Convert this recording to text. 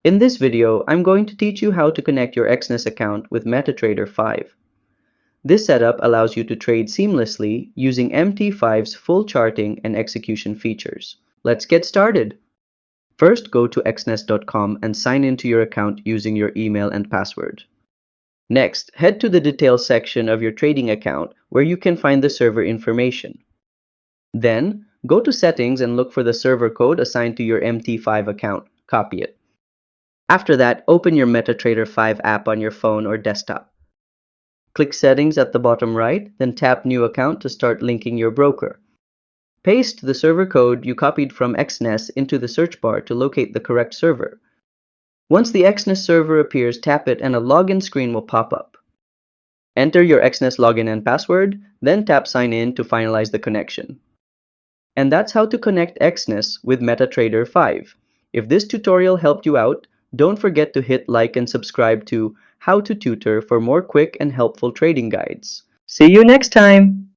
In this video, I'm going to teach you how to connect your Exness account with MetaTrader 5. This setup allows you to trade seamlessly using MT5's full charting and execution features. Let's get started. First, go to exness.com and sign into your account using your email and password. Next, head to the details section of your trading account where you can find the server information. Then, go to Settings and look for the server code assigned to your MT5 account. Copy it. After that, open your MetaTrader 5 app on your phone or desktop. Click Settings at the bottom right, then tap New Account to start linking your broker. Paste the server code you copied from Exness into the search bar to locate the correct server. Once the Exness server appears, tap it and a login screen will pop up. Enter your Exness login and password, then tap Sign In to finalize the connection. And that's how to connect Exness with MetaTrader 5. If this tutorial helped you out, don't forget to hit like and subscribe to How to Tutor for more quick and helpful trading guides. See you next time!